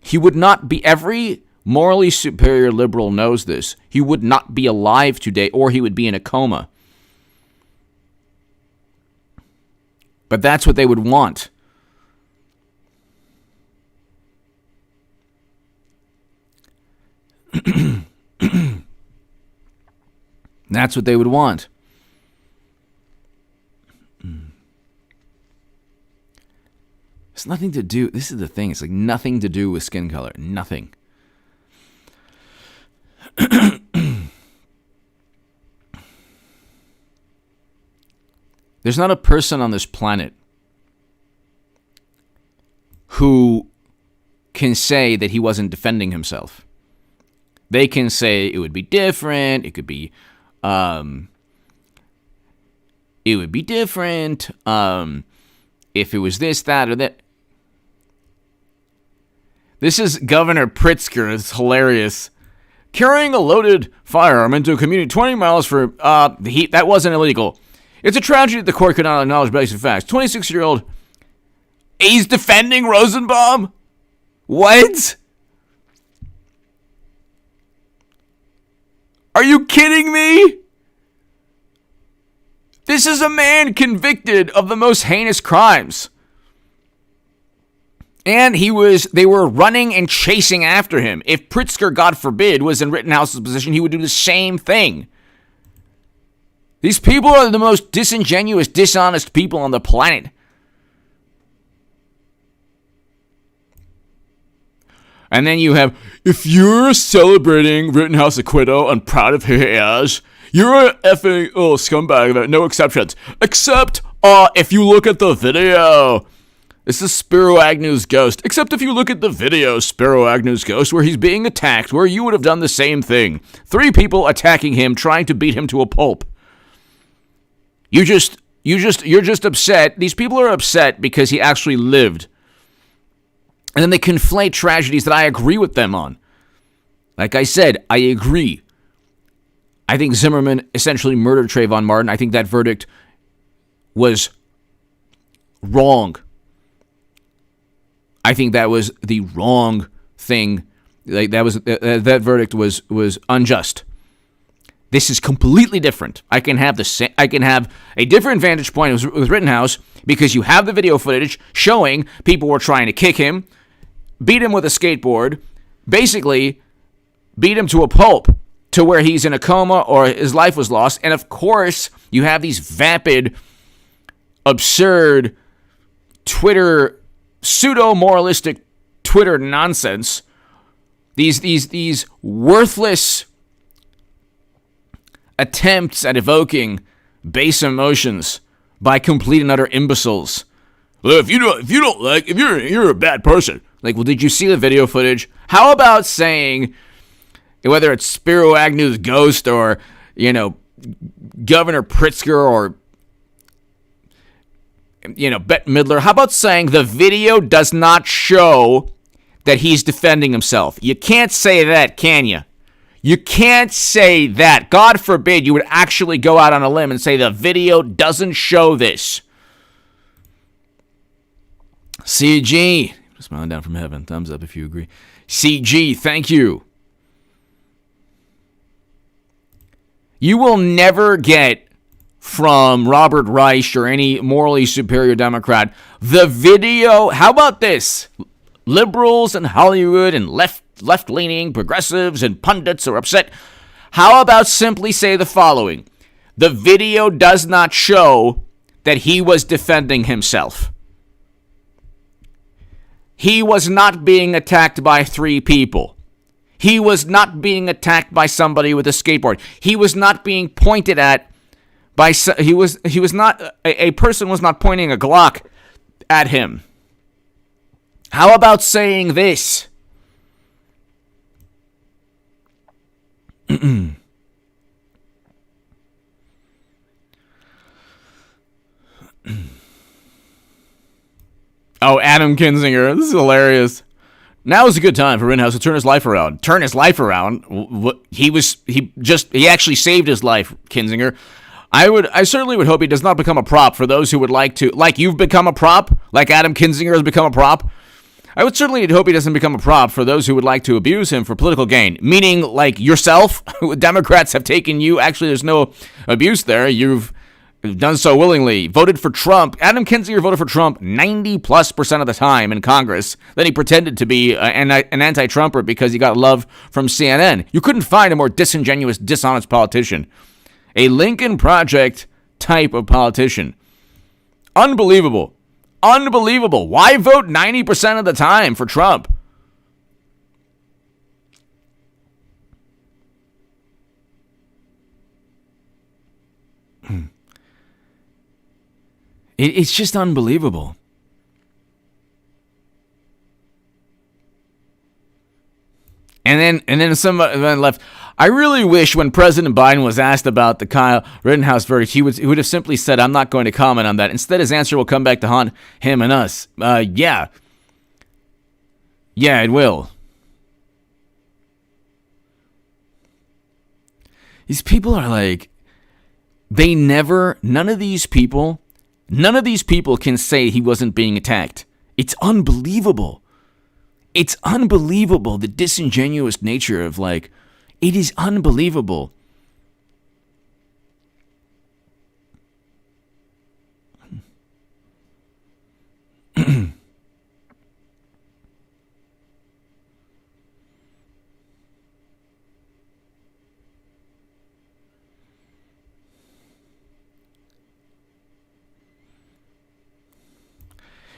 He would not be, every morally superior liberal knows this. He would not be alive today, or he would be in a coma. But that's what they would want. That's what they would want. It's nothing to do, this is the thing, it's nothing to do with skin color. Nothing. There's not a person on this planet who can say that he wasn't defending himself. They can say it would be different. It could be, it would be different if it was this, that, or that. This is Governor Pritzker. It's hilarious. Carrying a loaded firearm into a community 20 miles for the heat, that wasn't illegal. It's a tragedy that the court could not acknowledge basic facts. 26-year-old, he's defending Rosenbaum? What? Are you kidding me? This is a man convicted of the most heinous crimes. And they were running and chasing after him. If Pritzker, God forbid, was in Rittenhouse's position, he would do the same thing. These people are the most disingenuous, dishonest people on the planet. And then you have, if you're celebrating Rittenhouse acquittal and proud of who he is, you're a effing scumbag about no exceptions. Except if you look at the video. This is Spiro Agnew's ghost. Except if you look at the video, Spiro Agnew's ghost, where he's being attacked, where you would have done the same thing. 3 people attacking him, trying to beat him to a pulp. You're just upset. These people are upset because he actually lived. And then they conflate tragedies that I agree with them on. Like I said, I agree. I think Zimmerman essentially murdered Trayvon Martin. I think that verdict was wrong. I think that was the wrong thing. That verdict was unjust. This is completely different. I can have a different vantage point with Rittenhouse because you have the video footage showing people were trying to kick him, beat him with a skateboard, basically beat him to a pulp to where he's in a coma or his life was lost. And of course, you have these vapid, absurd Twitter, pseudo-moralistic Twitter nonsense. These worthless attempts at evoking base emotions by complete and utter imbeciles. Well, if you're a bad person. Well, did you see the video footage? How about saying, whether it's Spiro Agnew's ghost or, Governor Pritzker or, Bette Midler, how about saying the video does not show that he's defending himself? You can't say that, can you? You can't say that. God forbid you would actually go out on a limb and say the video doesn't show this. CG. Smiling down from heaven. Thumbs up if you agree. CG, thank you. You will never get from Robert Reich or any morally superior Democrat the video. How about this? Liberals in Hollywood and left-leaning progressives and pundits are upset. How about simply say the following? The video does not show that he was defending himself. He was not being attacked by 3 people. He was not being attacked by somebody with a skateboard. He was not being pointed at by he was not a person was not pointing a Glock at him. How about saying this? Oh, Adam Kinzinger. This is hilarious. Now is a good time for Rittenhouse to turn his life around. Turn his life around? He actually saved his life, Kinzinger. I certainly would hope he does not become a prop for those who would like to, like you've become a prop, like Adam Kinzinger has become a prop. I would certainly hope he doesn't become a prop for those who would like to abuse him for political gain, meaning like yourself. Democrats have taken you. Actually, there's no abuse there. You've done so willingly. Voted for Trump. Adam Kinzinger voted for Trump 90+% of the time in Congress. Then he pretended to be an anti-Trumper because he got love from CNN. You couldn't find a more disingenuous, dishonest politician. A Lincoln Project type of politician. Unbelievable. Unbelievable. Why vote 90% of the time for Trump? It's just unbelievable. And then somebody left. I really wish when President Biden was asked about the Kyle Rittenhouse verdict, he would have simply said, "I'm not going to comment on that." Instead, his answer will come back to haunt him and us. Yeah, it will. These people are like, none of these people can say he wasn't being attacked. It's unbelievable. It's unbelievable, the disingenuous nature of like, it is unbelievable.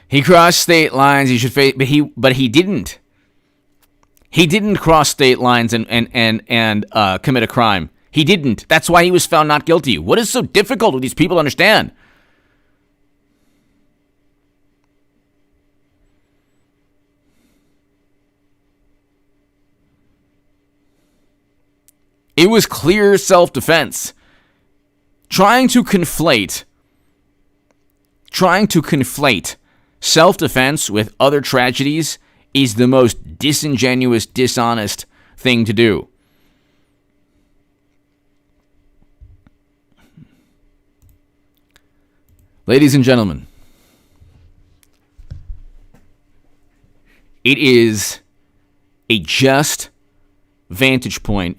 He crossed state lines. He should face, but he didn't. He didn't cross state lines and commit a crime. He didn't. That's why he was found not guilty. What is so difficult with these people to understand? It was clear self-defense. Trying to conflate self-defense with other tragedies is the most disingenuous, dishonest thing to do. Ladies and gentlemen, it is a just vantage point,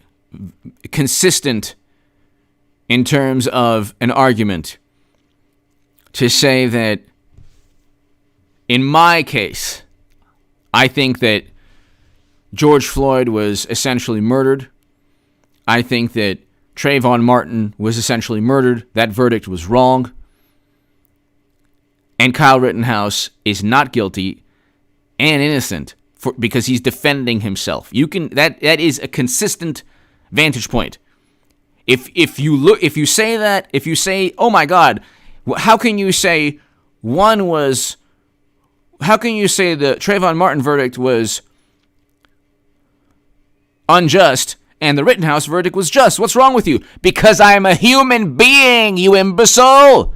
consistent in terms of an argument, to say that in my case, I think that George Floyd was essentially murdered. I think that Trayvon Martin was essentially murdered. That verdict was wrong. And Kyle Rittenhouse is not guilty and innocent because he's defending himself. That is a consistent vantage point. If you say, oh my God, how can you say the Trayvon Martin verdict was unjust and the Rittenhouse verdict was just? What's wrong with you? Because I am a human being, you imbecile.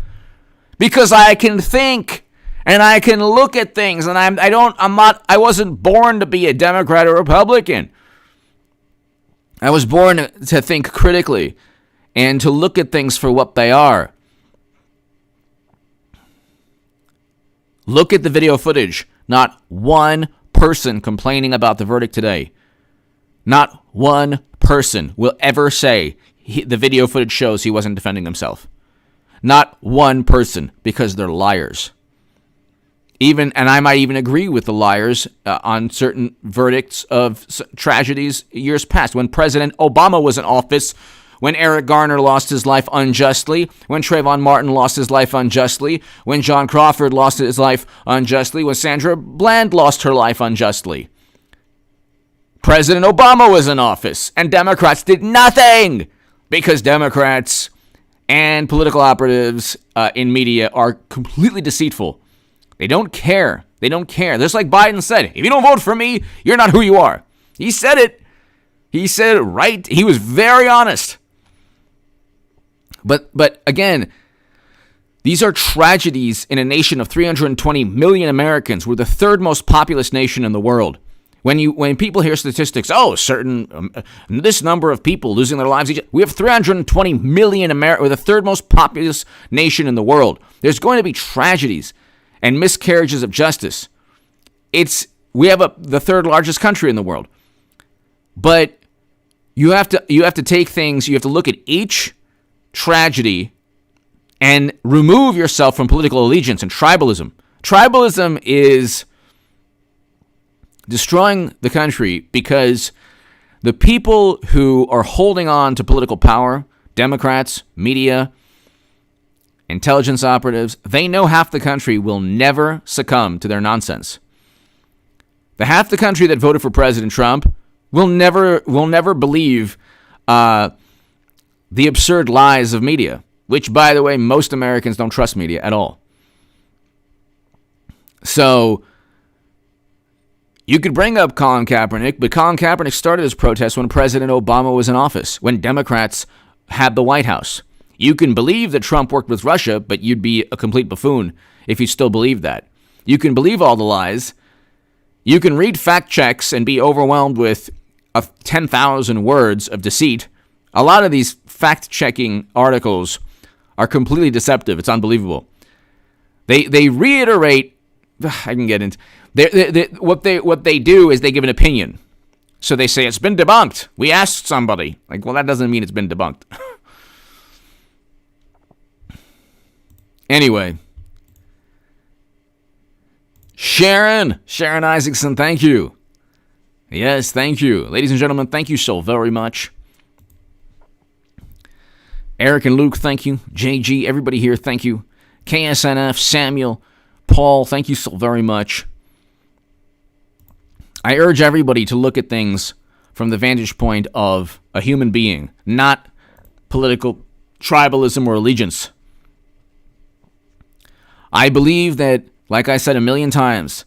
Because I can think and I can look at things, and I wasn't born to be a Democrat or Republican. I was born to think critically and to look at things for what they are. Look at the video footage. Not one person complaining about the verdict today. Not one person will ever say the video footage shows he wasn't defending himself. Not one person, because they're liars. And I might even agree with the liars on certain verdicts of tragedies years past. When President Obama was in office, when Eric Garner lost his life unjustly, when Trayvon Martin lost his life unjustly, when John Crawford lost his life unjustly, when Sandra Bland lost her life unjustly. President Obama was in office, and Democrats did nothing because Democrats and political operatives in media are completely deceitful. They don't care. They don't care. Just like Biden said, if you don't vote for me, you're not who you are. He said it. He said it right. He was very honest. But again, these are tragedies in a nation of 320 million Americans. We're the third most populous nation in the world. When people hear statistics, this number of people losing their lives, we have 320 million Americans. We're the third most populous nation in the world. There's going to be tragedies and miscarriages of justice. We have the third largest country in the world. But you have to take things, you have to look at each tragedy and remove yourself from political allegiance and tribalism. Tribalism is destroying the country because the people who are holding on to political power, Democrats, media, intelligence operatives, they know half the country will never succumb to their nonsense. The half the country that voted for President Trump will never believe the absurd lies of media, which, by the way, most Americans don't trust media at all. So you could bring up Colin Kaepernick, but Colin Kaepernick started his protest when President Obama was in office, when Democrats had the White House. You can believe that Trump worked with Russia, but you'd be a complete buffoon if you still believe that. You can believe all the lies. You can read fact checks and be overwhelmed with 10,000 words of deceit. A lot of these fact-checking articles are completely deceptive. It's unbelievable. They reiterate. I can get into what they do is they give an opinion. So they say it's been debunked. We asked somebody. Well, that doesn't mean it's been debunked. Anyway, Sharon Isaacson, thank you. Yes, thank you. Ladies and gentlemen, thank you so very much. Eric and Luke, thank you. JG, everybody here, thank you. KSNF, Samuel, Paul, thank you so very much. I urge everybody to look at things from the vantage point of a human being, not political tribalism or allegiance. I believe that, like I said a million times,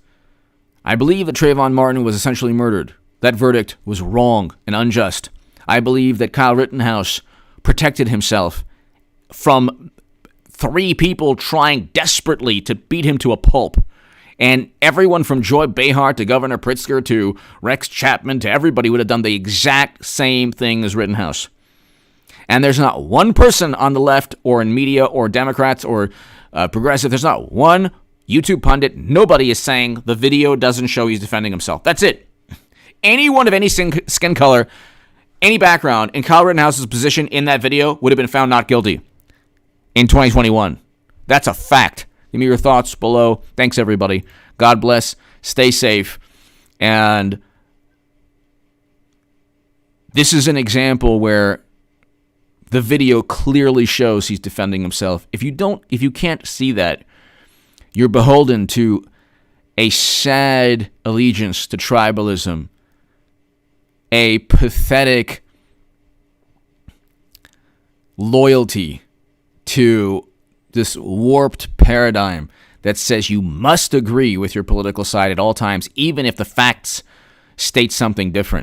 I believe that Trayvon Martin was essentially murdered. That verdict was wrong and unjust. I believe that Kyle Rittenhouse protected himself from 3 people trying desperately to beat him to a pulp. And everyone from Joy Behar to Governor Pritzker to Rex Chapman to everybody would have done the exact same thing as Rittenhouse. And there's not one person on the left or in media or Democrats or progressive, there's not one YouTube pundit, nobody is saying the video doesn't show he's defending himself. That's it. Anyone of any skin color, any background in Kyle Rittenhouse's position in that video would have been found not guilty in 2021. That's a fact. Give me your thoughts below. Thanks, everybody. God bless. Stay safe. And this is an example where the video clearly shows he's defending himself. If you can't see that, you're beholden to a sad allegiance to tribalism, a pathetic loyalty to this warped paradigm that says you must agree with your political side at all times, even if the facts state something different.